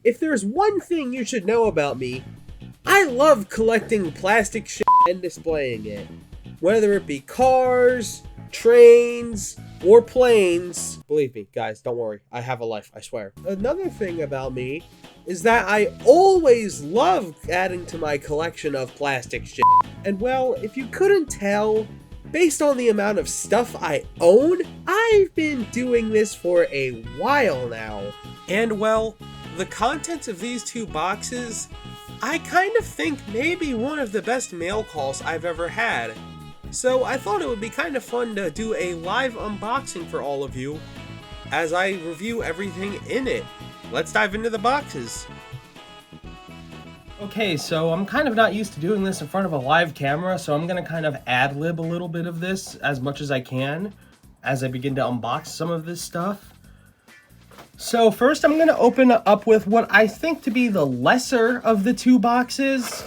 If there's one thing you should know about me, I love collecting plastic shit and displaying it. Whether it be cars, trains, or planes. Believe me, guys, don't worry. I have a life, I swear. Another thing about me is that I always love adding to my collection of plastic shit. And well, if you couldn't tell, based on the amount of stuff I own, I've been doing this for a while now. And well, the contents of these two boxes, I kind of think may be one of the best mail calls I've ever had. So I thought it would be kind of fun to do a live unboxing for all of you as I review everything in it. Let's dive into the boxes. Okay, so I'm kind of not used to doing this in front of a live camera, so I'm going to kind of ad-lib a little bit of this as much as I can as I begin to unbox some of this stuff. So first I'm going to open up with what I think to be the lesser of the two boxes.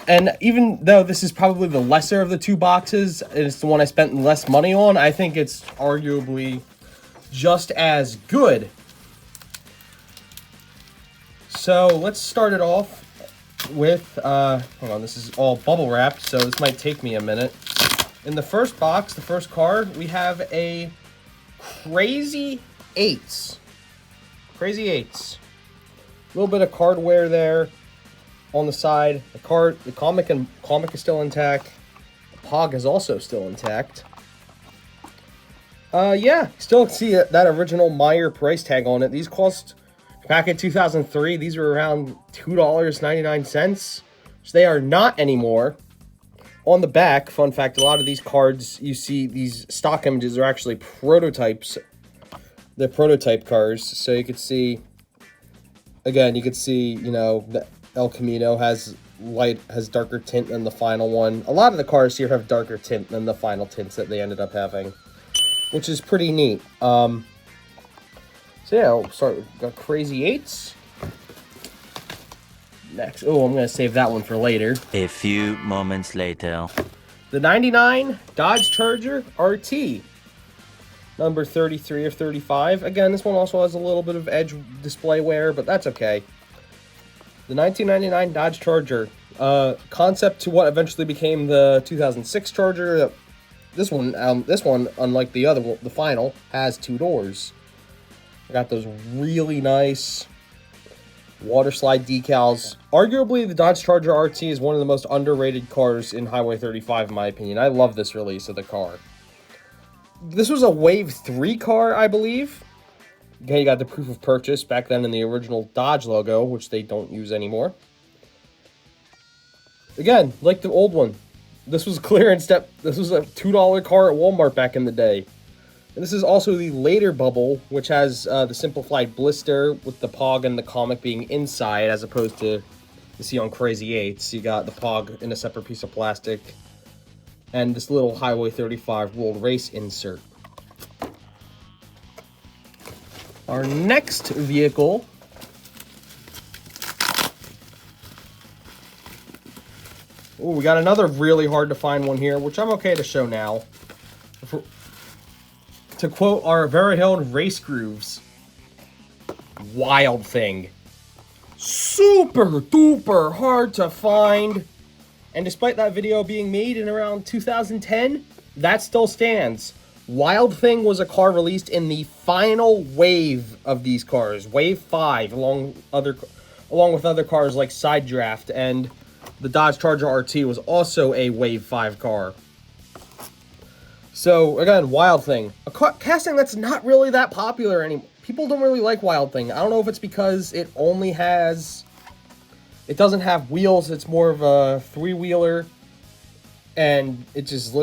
And even though this is probably the lesser of the two boxes, it's the one I spent less money on, I think it's arguably just as good. So let's start it off with, hang on, this is all bubble wrapped, so this might take me a minute. In the first box, the first card, we have a Crazy Eights. Crazy Eights. A little bit of cardware there on the side. The comic is still intact. The Pog is also still intact. Yeah, still see that original Meyer price tag on it. These cost, back in 2003, these were around $2.99. So they are not anymore. On the back, fun fact, a lot of these cards, you see these stock images are actually prototypes. They're prototype cars. So you could see, again, you could see, you know, the El Camino has darker tint than the final one. A lot of the cars here have darker tint than the final tints that they ended up having, which is pretty neat. So yeah, we'll start with the Crazy Eights. Next, oh, I'm gonna save that one for later. A few moments later. The 99 Dodge Charger RT, number 33 or 35. Again, this one also has a little bit of edge display wear, but that's okay. The 1999 Dodge Charger, concept to what eventually became the 2006 Charger. This one, unlike the other one, the final, has two doors. I got those really nice water slide decals. Arguably, the Dodge Charger RT is one of the most underrated cars in Highway 35, in my opinion. I love this release of the car. This was a Wave 3 car, I believe. Okay, you got the proof of purchase back then in the original Dodge logo, which they don't use anymore. Again, like the old one, this was clearance step. This was a $2 car at Walmart back in the day. And this is also the later bubble, which has the simplified blister with the Pog and the comic being inside, as opposed to you see on Crazy Eights. You got the Pog in a separate piece of plastic, and this little Highway 35 World Race insert. Our next vehicle oh, we got another really hard to find one here, which I'm okay to show now. To quote our very own Race Grooves, Wild Thing. Super duper hard to find. And despite that video being made in around 2010, that still stands. Wild Thing was a car released in the final wave of these cars, Wave 5, along with other cars like Side Draft, and the Dodge Charger RT was also a Wave 5 car. So again, Wild Thing, a casting that's not really that popular anymore. People don't really like Wild Thing. I don't know if it's because it doesn't have wheels. It's more of a three-wheeler, and it just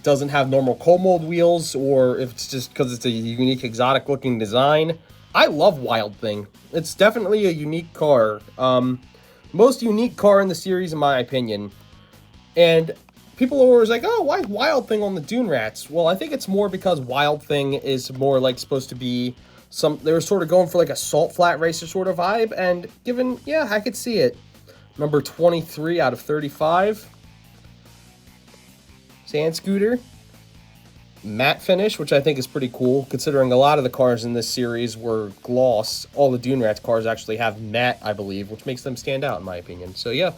doesn't have normal cold mold wheels, or if it's just because it's a unique, exotic looking design. I love Wild Thing. It's definitely a unique car. Most unique car in the series, in my opinion. And people are always like, oh, why Wild Thing on the Dune Rats? Well, I think it's more because Wild Thing is more like supposed to be they were sort of going for like a salt flat racer sort of vibe, and yeah, I could see it. Number 23 out of 35. Sand Scooter. matte finish, which I think is pretty cool, considering a lot of the cars in this series were gloss. All the Dune Rats cars actually have matte, I believe, which makes them stand out, in my opinion. So yeah,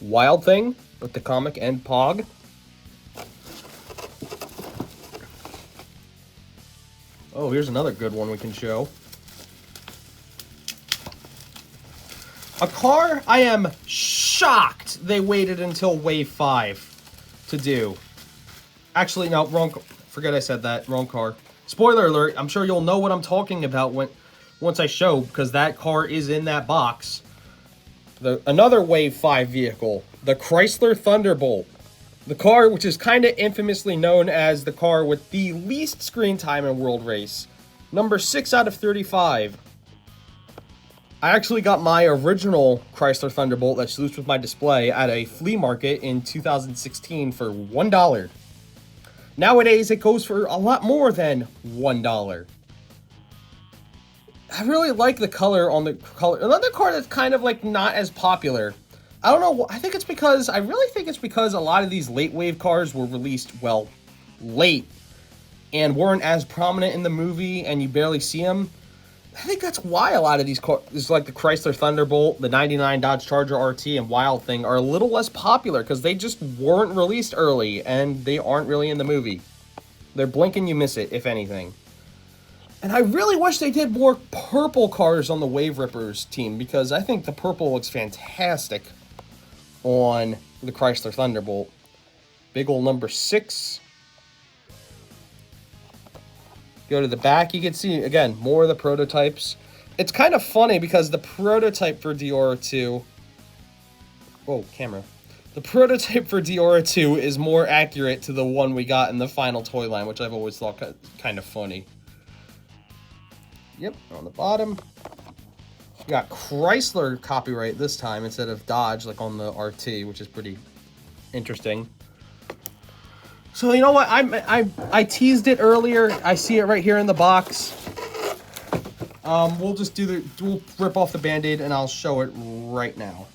Wild Thing with the comic and Pog. Oh, here's another good one we can show. A car I am shocked they waited until Wave 5 to do. Actually, no, wrong. Forget I said that. Wrong car. Spoiler alert. I'm sure you'll know what I'm talking about once I show, because that car is in that box. Another Wave 5 vehicle, the Chrysler Thunderbolt. The car which is kind of infamously known as the car with the least screen time in World Race. Number 6 out of 35. I actually got my original Chrysler Thunderbolt that's loose with my display at a flea market in 2016 for $1. Nowadays, it goes for a lot more than $1. I really like the color on the color. Another car that's kind of like not as popular. I don't know. I really think it's because a lot of these late wave cars were released, well, late and weren't as prominent in the movie and you barely see them. I think that's why a lot of these cars, like the Chrysler Thunderbolt, the 99 Dodge Charger RT, and Wild Thing, are a little less popular because they just weren't released early and they aren't really in the movie. They're blink and you miss it, if anything. And I really wish they did more purple cars on the Wave Rippers team, because I think the purple looks fantastic on the Chrysler Thunderbolt. Big ol' number 6. Go to the back, you can see, again, more of the prototypes. It's kind of funny because the prototype for Diora 2... Whoa, camera. The prototype for Diora 2 is more accurate to the one we got in the final toy line, which I've always thought kind of funny. Yep, on the bottom. We got Chrysler copyright this time instead of Dodge, like on the RT, which is pretty interesting. So you know what? I teased it earlier. I see it right here in the box. We'll just we'll rip off the Band-Aid and I'll show it right now.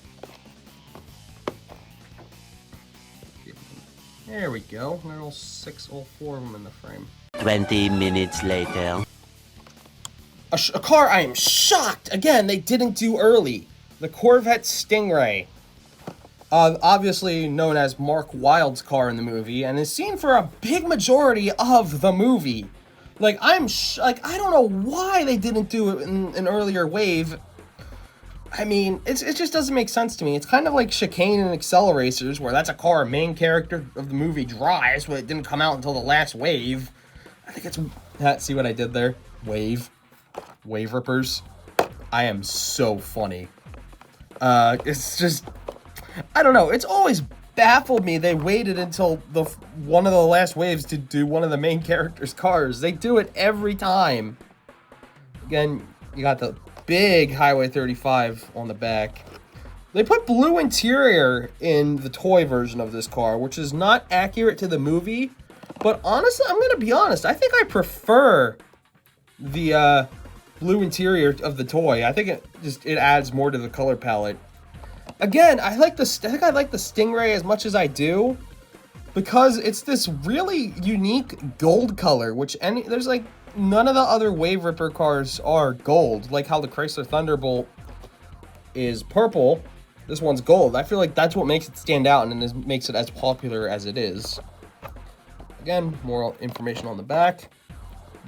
There we go. There are all 4 of them in the frame. 20 minutes later. A car I am shocked, again, they didn't do early. The Corvette Stingray. Obviously known as Mark Wilde's car in the movie, and is seen for a big majority of the movie. Like, I don't know why they didn't do it in an earlier wave. I mean, it just doesn't make sense to me. It's kind of like Chicane and AcceleRacers, where that's a car a main character of the movie drives, but it didn't come out until the last wave. I think it's... See what I did there? Wave Rippers. I am so funny. It's just... I don't know. It's always baffled me they waited until one of the last waves to do one of the main characters' cars. They do it every time. Again, you got the big Highway 35 on the back. They put blue interior in the toy version of this car, which is not accurate to the movie. But honestly, I'm going to be honest. I think I prefer the blue interior of the toy. I think it adds more to the color palette. Again, I think I like the Stingray as much as I do, because it's this really unique gold color, which there's like none of the other Wave Ripper cars are gold, like how the Chrysler Thunderbolt is purple. This one's gold. I feel like that's what makes it stand out and makes it as popular as it is. Again, more information on the back.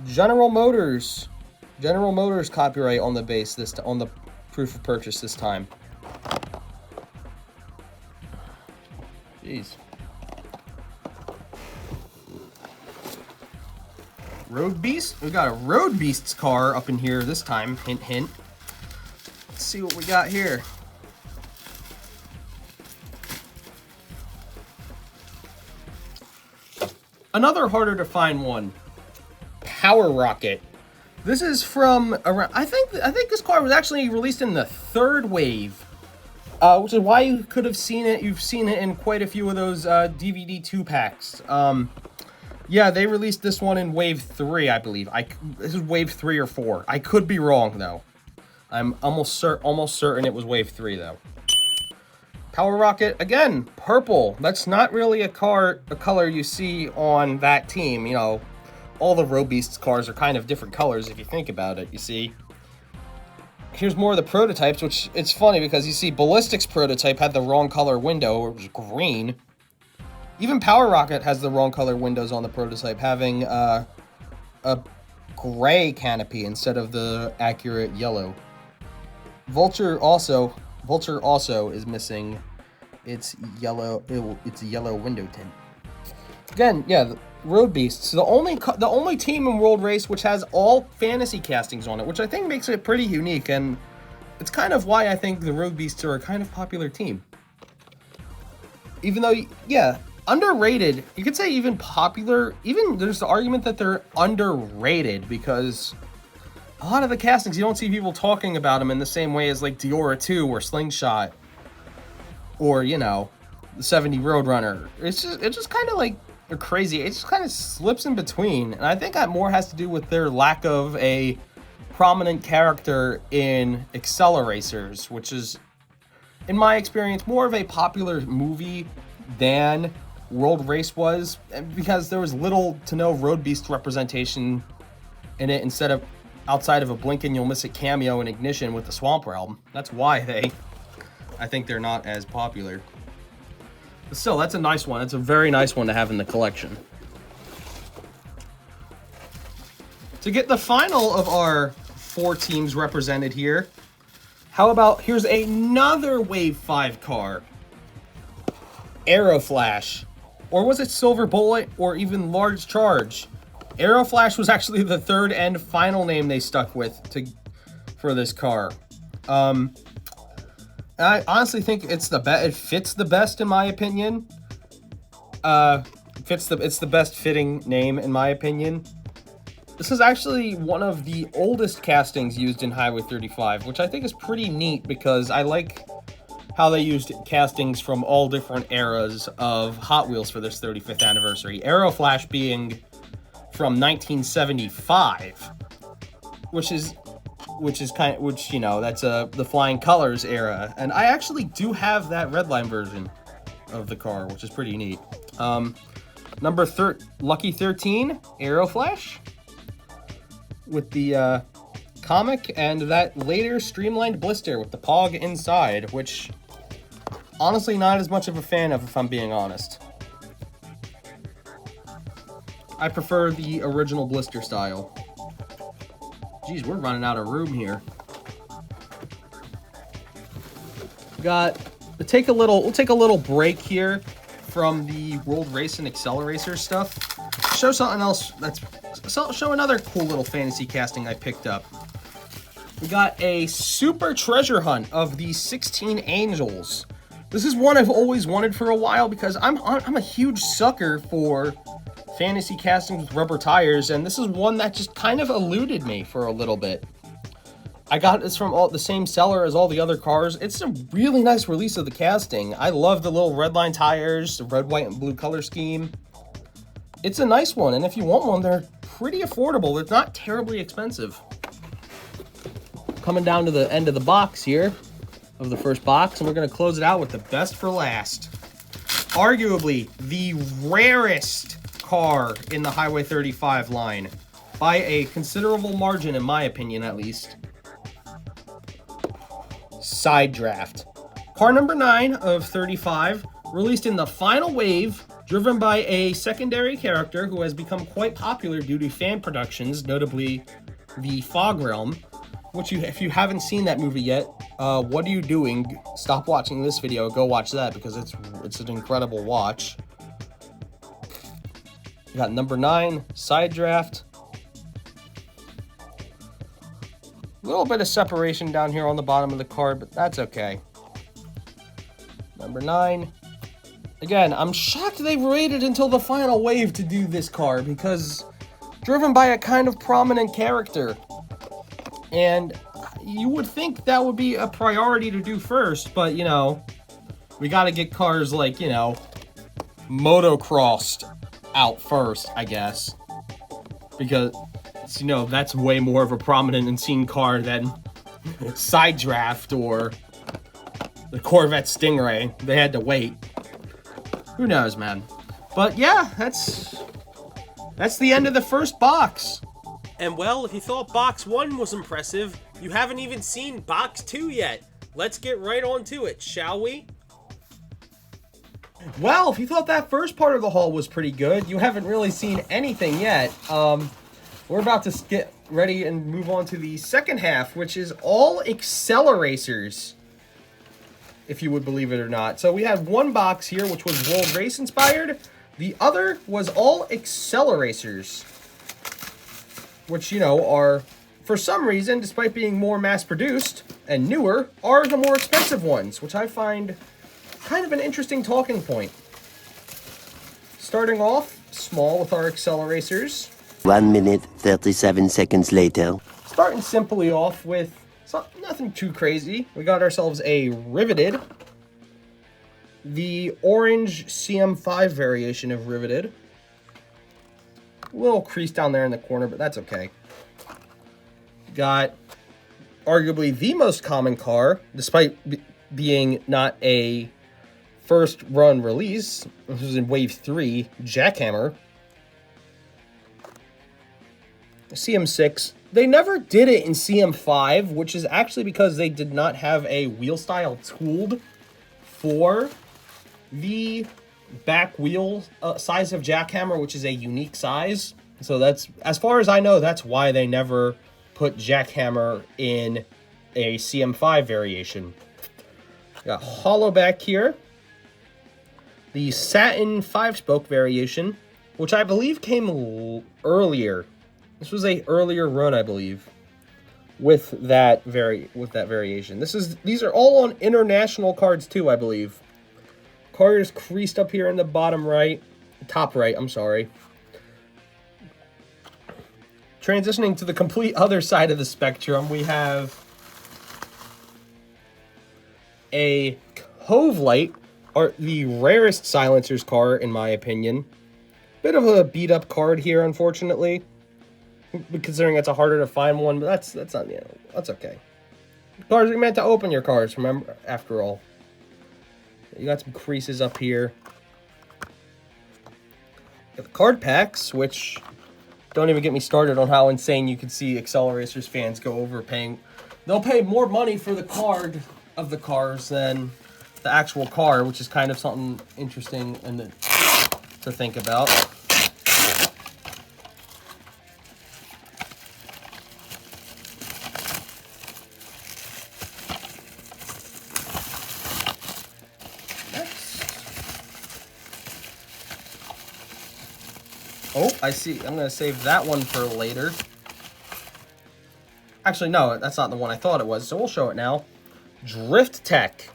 General Motors copyright on the base on the proof of purchase this time. Jeez. Road Beast? We got a Road Beast's car up in here this time. Hint, hint. Let's see what we got here. Another harder to find one. Power Rocket. This is from around... I think this car was actually released in the 3rd wave. Which is why you could have seen it. You've seen it in quite a few of those DVD 2-packs. Yeah, they released this one in Wave 3, I believe. This is Wave 3 or 4. I could be wrong, though. I'm almost certain it was Wave 3, though. Power Rocket, again, purple. That's not really a color you see on that team. You know, all the Road Beasts cars are kind of different colors if you think about it, you see. Here's more of the prototypes, which it's funny because you see Ballistic's prototype had the wrong color window, it was green. Even Power Rocket has the wrong color windows on the prototype, having a gray canopy instead of the accurate yellow. Vulture also is missing its yellow window tint. Again, yeah, the Road Beasts, the only team in World Race which has all fantasy castings on it, which I think makes it pretty unique, and it's kind of why I think the Road Beasts are a kind of popular team. Even though, yeah, underrated, you could say even popular, even there's the argument that they're underrated because a lot of the castings, you don't see people talking about them in the same way as like Diora 2 or Slingshot or, you know, the 70 Roadrunner. It's just kind of like crazy. It just kind of slips in between. And I think that more has to do with their lack of a prominent character in AcceleRacers, which is, in my experience, more of a popular movie than World Race was, because there was little to no Road Beast representation in it instead of outside of a blink and you'll miss it cameo in Ignition with the Swamp Realm. That's why I think they're not as popular. But still, that's a nice one. That's a very nice one to have in the collection. To get the final of our 4 teams represented here, how about, here's another Wave 5 car. Aeroflash. Or was it Silver Bullet or even Large Charge? Aeroflash was actually the third and final name they stuck with for this car. I honestly think it fits the best in my opinion. It's the best fitting name in my opinion. This is actually one of the oldest castings used in Highway 35, which I think is pretty neat because I like how they used castings from all different eras of Hot Wheels for this 35th anniversary. Aeroflash being from 1975, which you know, that's the Flying Colors era, and I actually do have that Redline version of the car, which is pretty neat. Lucky 13 Aeroflash with the comic and that later streamlined blister with the Pog inside, which honestly not as much of a fan of, if I'm being honest. I prefer the original blister style. Geez, we're running out of room here. We'll take a little break here from the World Race and AcceleRacers stuff. Show something else show another cool little fantasy casting I picked up. We got a super treasure hunt of the 16 Angels. This is one I've always wanted for a while because I'm a huge sucker for fantasy castings with rubber tires, and this is one that just kind of eluded me for a little bit. I got this from the same seller as all the other cars. It's a really nice release of the casting. I love the little Redline tires, the red, white, and blue color scheme. It's a nice one, and if you want one, they're pretty affordable. It's not terribly expensive. Coming down to the end of the box here, of the first box, and we're going to close it out with the best for last. Arguably the rarest car in the Highway 35 line, by a considerable margin, in my opinion at least. Side Draft. Car number 9 of 35, released in the final wave, driven by a secondary character who has become quite popular due to fan productions, notably the Fog Realm, which if you haven't seen that movie yet, what are you doing? Stop watching this video, go watch that, because it's an incredible watch. We got number 9, Side Draft. A little bit of separation down here on the bottom of the card, but that's okay. Number 9. Again, I'm shocked they waited until the final wave to do this car, because driven by a kind of prominent character. And you would think that would be a priority to do first, but, you know, we gotta get cars like, you know, motocrossed out first, I guess. Because, you know, that's way more of a prominent and seen car than Side Draft or the Corvette Stingray. They had to wait. Who knows, man? But yeah, that's the end of the first box. And well, if you thought box 1 was impressive, you haven't even seen box 2 yet. Let's get right on to it, shall we? Well, if you thought that first part of the haul was pretty good, you haven't really seen anything yet. We're about to get ready and move on to the second half, which is all AcceleRacers, if you would believe it or not. So we had one box here, which was World Race inspired. The other was all AcceleRacers, which, you know, are, for some reason, despite being more mass-produced and newer, are the more expensive ones, which I find kind of an interesting talking point. Starting off small with our AcceleRacers. 1 minute, 37 seconds later. Starting simply off with nothing too crazy. We got ourselves a Riveted. The orange CM5 variation of Riveted. A little crease down there in the corner, but that's okay. Got arguably the most common car, despite being not a first run release. This was in Wave 3, Jackhammer. CM6. They never did it in CM5, which is actually because they did not have a wheel style tooled for the back wheel size of Jackhammer, which is a unique size. So that's, as far as I know, that's why they never put Jackhammer in a CM5 variation. Got hollow back here. The satin 5-spoke variation, which I believe came earlier. This was a earlier run, I believe, with that variation. These are all on international cards too, I believe. Card is creased up here in the bottom right, top right, I'm sorry. Transitioning to the complete other side of the spectrum, we have a Cove Light, or the rarest silencers car, in my opinion. Bit of a beat up card here, unfortunately, considering it's a harder to find one, but that's not, you know, that's okay. Cars are meant to open your cars, remember, after all. You got some creases up here. Got the card packs, which don't even get me started on how insane you can see AcceleRacers fans go overpaying. They'll pay more money for the card of the cars than the actual car, which is kind of something interesting and to think about. Oh, I see. I'm going to save that one for later. Actually, no, that's not the one I thought it was, so we'll show it now. Drift Tech.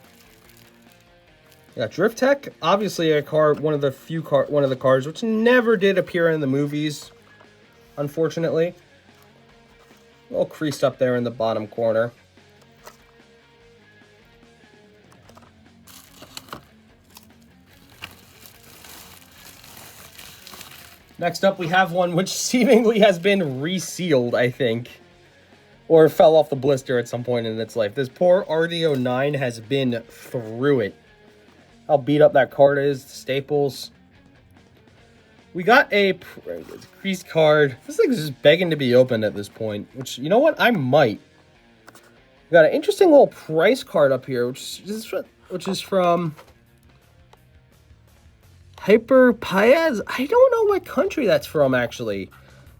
Yeah, Drift Tech, obviously a car, one of the cars which never did appear in the movies, unfortunately. A little creased up there in the bottom corner. Next up, we have one which seemingly has been resealed, I think. Or fell off the blister at some point in its life. This poor RDO9 has been through it. How beat up that card is, the staples. We got a creased card. This thing is just begging to be opened at this point. Which, you know what? I might. We got an interesting little price card up here, which is from Hyper Paez. I don't know what country that's from, actually.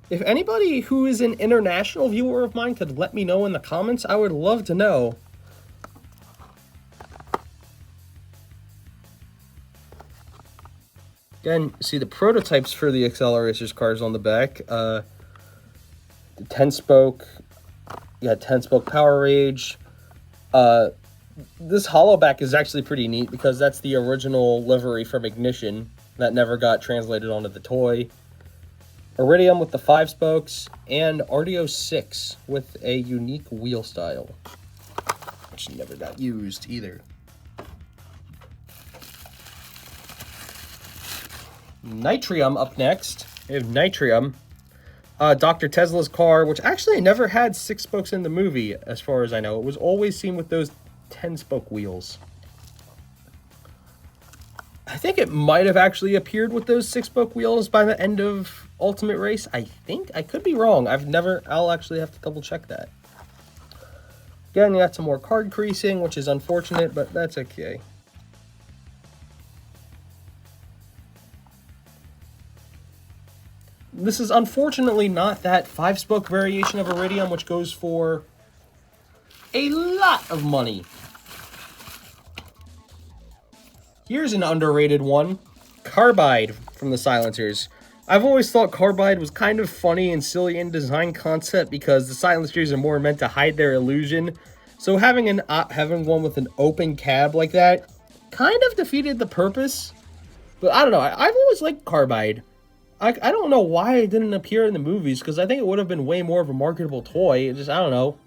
If anybody who is an international viewer of mine could let me know in the comments, I would love to know. Again, see the prototypes for the AcceleRacers cars on the back. The 10-spoke, you got 10-spoke Power Rage. This hollow back is actually pretty neat because that's the original livery from Ignition that never got translated onto the toy. Iridium with the 5 spokes, and RDO 6 with a unique wheel style, which never got used either. Nitrium up next. We have Nitrium. Dr. Tesla's car, which actually never had 6 spokes in the movie, as far as I know. It was always seen with those 10-spoke wheels. I think it might have actually appeared with those 6-spoke wheels by the end of Ultimate Race. I think. I could be wrong. I'll actually have to double check that. Again, you got some more card creasing, which is unfortunate, but that's okay. This is unfortunately not that 5-spoke variation of Iridium, which goes for a lot of money. Here's an underrated one. Carbide from the Silencers. I've always thought Carbide was kind of funny and silly in design concept because the Silencers are more meant to hide their illusion. So having one with an open cab like that kind of defeated the purpose. But I don't know. I've always liked Carbide. I don't know why it didn't appear in the movies, because I think it would have been way more of a marketable toy. It just, I don't know.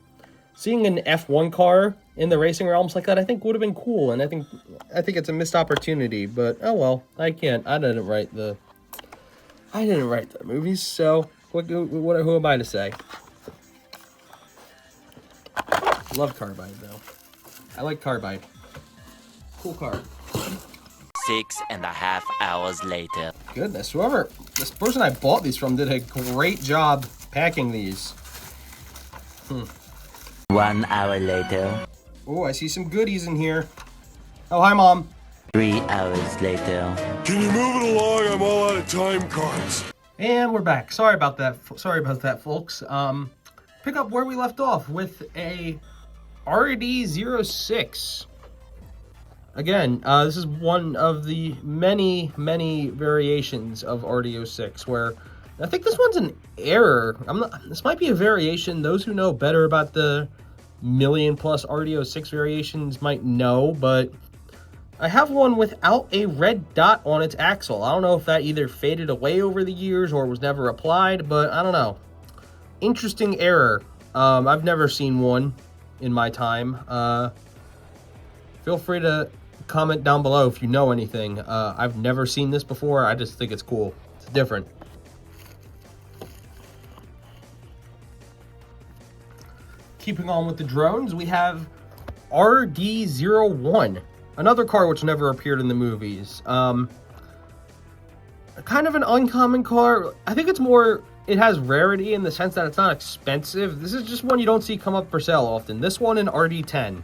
Seeing an F1 car in the racing realms like that, I think would have been cool, and I think it's a missed opportunity. But oh well, I didn't write the movies, so who am I to say? Love Carbide though. I like Carbide. Cool car. 6.5 hours later. Goodness, this person I bought these from did a great job packing these. 1 hour later. Oh, I see some goodies in here. Oh, hi, Mom. 3 hours later. Can you move it along? I'm all out of time cards. And we're back. Sorry about that, folks. Pick up where we left off with a RD06. Again, this is one of the many, many variations of RD06 where I think this one's an error. This might be a variation. Those who know better about the million-plus RD06 variations might know, but I have one without a red dot on its axle. I don't know if that either faded away over the years or was never applied, but I don't know. Interesting error. I've never seen one in my time. Feel free to comment down below if you know anything. I've never seen this before. I just think it's cool. It's different. Keeping on with the drones, we have RD01, another car which never appeared in the movies. Kind of an uncommon car. I think it has rarity in the sense that it's not expensive. This is just one you don't see come up for sale often. This one and RD10.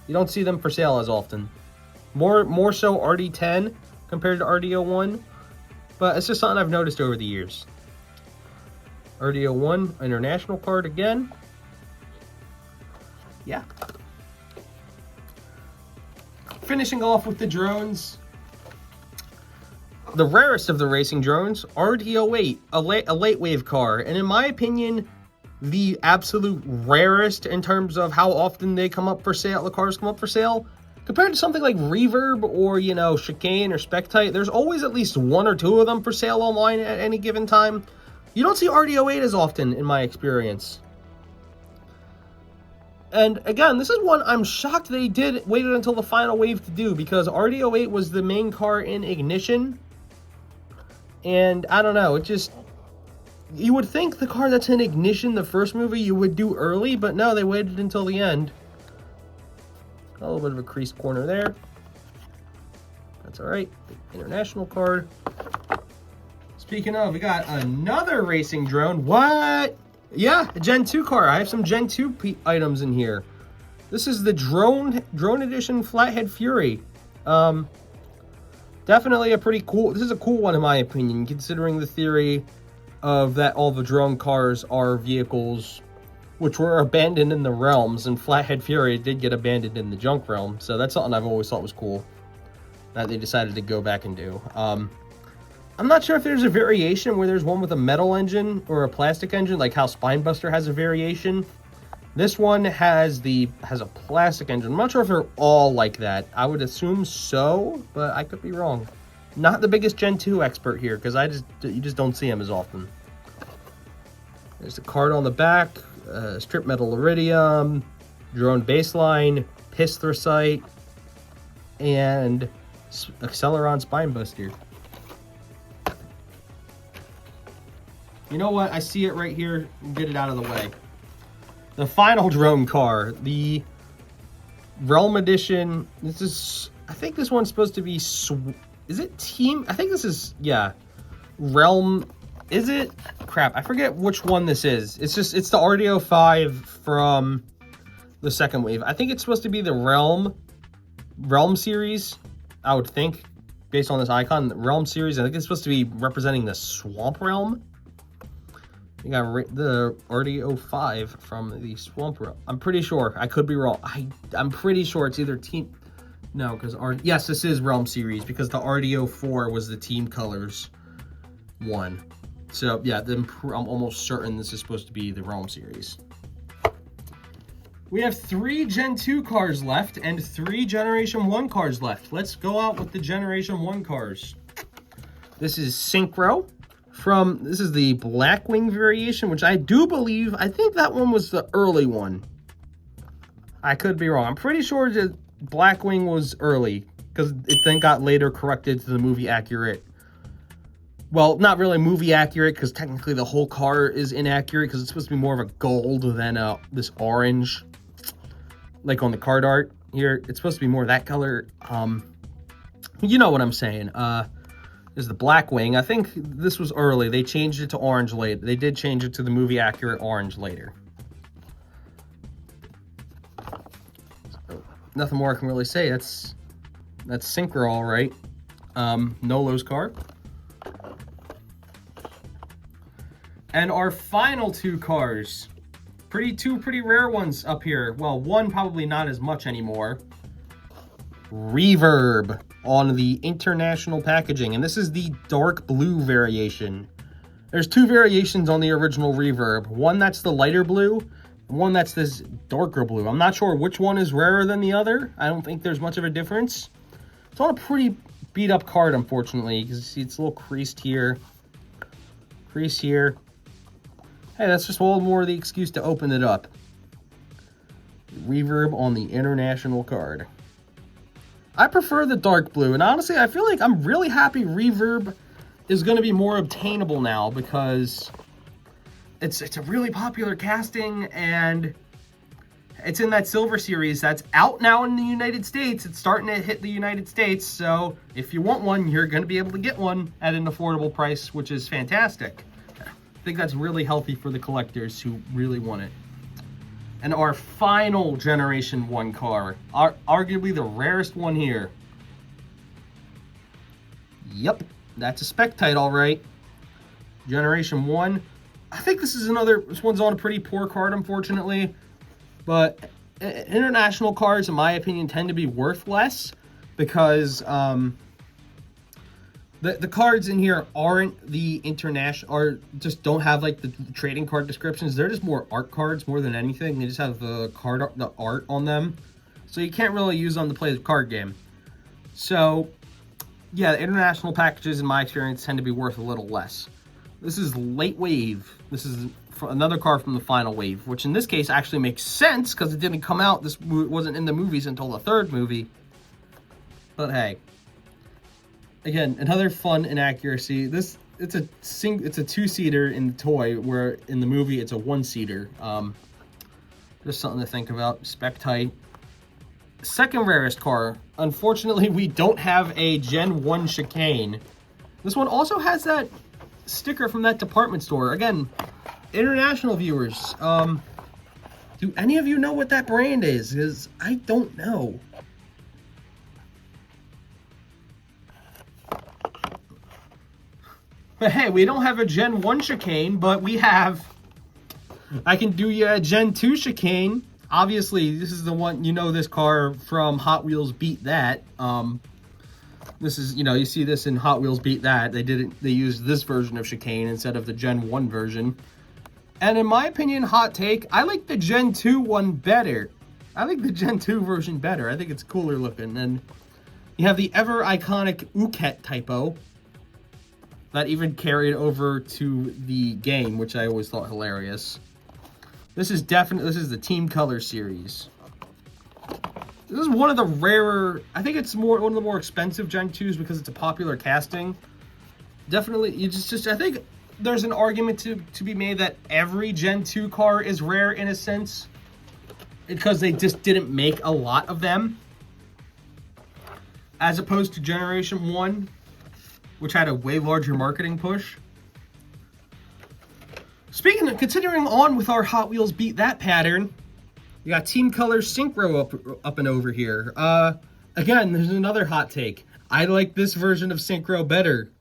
You don't see them for sale as often. More so RD10 compared to RD01, but it's just something I've noticed over the years. RD01, international card again. Yeah. Finishing off with the drones. The rarest of the racing drones, RD08, a late wave car, and in my opinion, the absolute rarest in terms of how often they come up for sale. The cars come up for sale. Compared to something like Reverb or, Chicane or Spectite, there's always at least one or two of them for sale online at any given time. You don't see RD08 as often, in my experience. And again, this is one I'm shocked they waited until the final wave to do, because RD08 was the main car in Ignition. And I don't know, you would think the car that's in Ignition, the first movie, you would do early, but no, they waited until the end. A little bit of a creased corner there. That's all right. International card. Speaking of, we got another racing drone. What? Yeah, a Gen 2 car. I have some Gen 2 items in here. This is the Drone Edition Flathead Fury. Definitely a pretty cool. This is a cool one in my opinion, considering the theory of that all the drone cars are vehicles which were abandoned in the realms, and Flathead Fury did get abandoned in the junk realm. So that's something I've always thought was cool that they decided to go back and do. I'm not sure if there's a variation where there's one with a metal engine or a plastic engine, like how Spinebuster has a variation. This one has a plastic engine. I'm not sure if they're all like that. I would assume so, but I could be wrong. Not the biggest Gen 2 expert here, because you just don't see them as often. There's the card on the back. Strip metal iridium, drone baseline, pisthrosite, and Acceleron Spinebuster. You know what? I see it right here. Get it out of the way. The final drone car, the Realm Edition. I think this one's supposed to be Is it Team? I think this is, yeah. Realm. Is it? Crap, I forget which one this is. It's the RDO 5 from the second wave. I think it's supposed to be the Realm series, I would think, based on this icon. The Realm series, I think it's supposed to be representing the Swamp Realm. You got the RDO 5 from the Swamp Realm. I'm pretty sure. I could be wrong. I'm pretty sure it's either Team... No, because... Yes, this is Realm series, because the RDO 4 was the Team Colors one. So, yeah, then I'm almost certain this is supposed to be the Realm series. We have 3 Gen 2 cars left and 3 Generation 1 cars left. Let's go out with the Generation 1 cars. This is Synchro this is the Blackwing variation, which I do believe, I think that one was the early one. I could be wrong. I'm pretty sure that Blackwing was early, because it then got later corrected to the movie accurate. Well, not really movie accurate, because technically the whole car is inaccurate, because it's supposed to be more of a gold than this orange. Like on the card art here, it's supposed to be more that color. You know what I'm saying. Is the Blackwing. I think this was early. They changed it to orange later. They did change it to the movie accurate orange later. So, nothing more I can really say. That's Synchro, all right. Nolo's car. And our final 2 cars. Two pretty rare ones up here. Well, one probably not as much anymore. Reverb on the international packaging, and this is the dark blue variation. There's 2 variations on the original Reverb. One that's the lighter blue, and one that's this darker blue. I'm not sure which one is rarer than the other. I don't think there's much of a difference. It's on a pretty beat up card, unfortunately, because you see it's a little creased here, crease here. Hey, that's just one more of the excuse to open it up. Reverb on the international card. I prefer the dark blue, and honestly, I feel like I'm really happy Reverb is going to be more obtainable now, because it's a really popular casting, and it's in that silver series that's out now in the United States. It's starting to hit the United States, so if you want one, you're going to be able to get one at an affordable price, which is fantastic. I think that's really healthy for the collectors who really want it. And our final Generation 1 car, arguably the rarest one here. Yep, that's a Spectite, all right. Generation 1. I think this one's on a pretty poor card, unfortunately. But international cards, in my opinion, tend to be worth less, because the cards in here aren't the international, or just don't have like the trading card descriptions. They're just more art cards more than anything. They just have the art on them, so you can't really use them to play the card game. So yeah, the international packages, in my experience, tend to be worth a little less. This is late wave. This is another card from the final wave, which in this case actually makes sense because it didn't come out. This wasn't in the movies until the 3rd movie. But hey. Again, another fun inaccuracy. It's a 2-seater in the toy, where in the movie it's a 1-seater. Just something to think about. Spectite. Second rarest car. Unfortunately, we don't have a Gen 1 chicane. This one also has that sticker from that department store. Again, international viewers, do any of you know what that brand is? Because I don't know. But hey, we don't have a Gen 1 chicane, but we have... I can do you a Gen 2 chicane. Obviously, this is the one, you know, this car from Hot Wheels Beat That. This is, you know, you see this in Hot Wheels Beat That. They used this version of chicane instead of the Gen 1 version. And in my opinion, hot take, I like the Gen 2 one better. I like the Gen 2 version better. I think it's cooler looking. And you have the ever iconic Uket typo that even carried over to the game, which I always thought hilarious. This is the Team Color series. This is one of the rarer, I think it's one of the more expensive Gen 2s because it's a popular casting. Definitely, I think there's an argument to be made that every Gen 2 car is rare in a sense, because they just didn't make a lot of them. As opposed to Generation 1, which had a way larger marketing push. Speaking of, considering on with our Hot Wheels Beat That pattern, we got Team Color Synchro up and over here. Again, there's another hot take. I like this version of Synchro better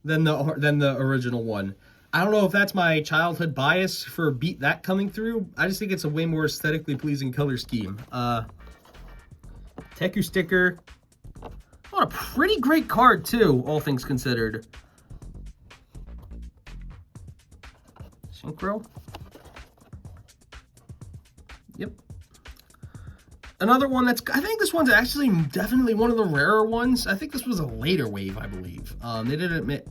than the original one. I don't know if that's my childhood bias for Beat That coming through. I just think it's a way more aesthetically pleasing color scheme. Teku sticker. What a pretty great card too, all things considered. Synchro. Yep. Another one that's, I think this one's actually definitely one of the rarer ones. I think this was a later wave, I believe. They didn't admit.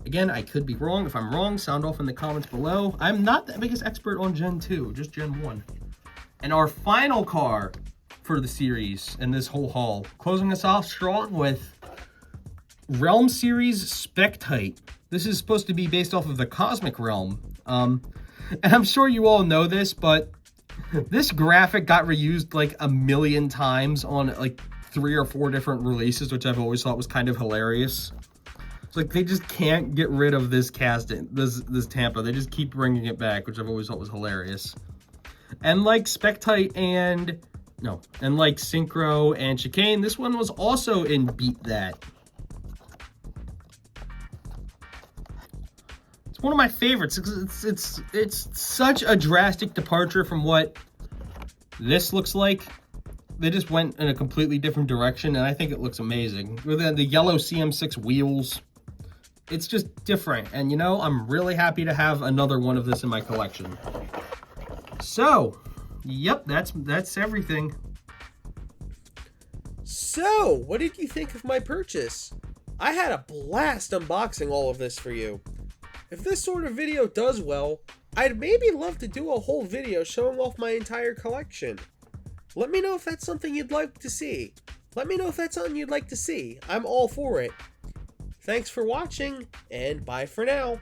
Again, I could be wrong. If I'm wrong, sound off in the comments below. I'm not the biggest expert on Gen 2, just Gen 1. And our final car for the series and this whole haul, closing us off strong with Realm Series Spectite. This is supposed to be based off of the Cosmic Realm. And I'm sure you all know this, but this graphic got reused like a million times on like 3 or 4 different releases, which I've always thought was kind of hilarious. It's like they just can't get rid of this casting, this Tampa. They just keep bringing it back, which I've always thought was hilarious. And like Spectite and like Synchro and Chicane, this one was also in Beat That. It's one of my favorites. It's such a drastic departure from what this looks like. They just went in a completely different direction, and I think it looks amazing. With the yellow CM6 wheels, it's just different. And you know, I'm really happy to have another one of this in my collection. So, yep, that's everything. So, what did you think of my purchase? I had a blast unboxing all of this for you. If this sort of video does well, I'd maybe love to do a whole video showing off my entire collection. Let me know if that's something you'd like to see. Let me know if that's something you'd like to see. I'm all for it. Thanks for watching, and bye for now.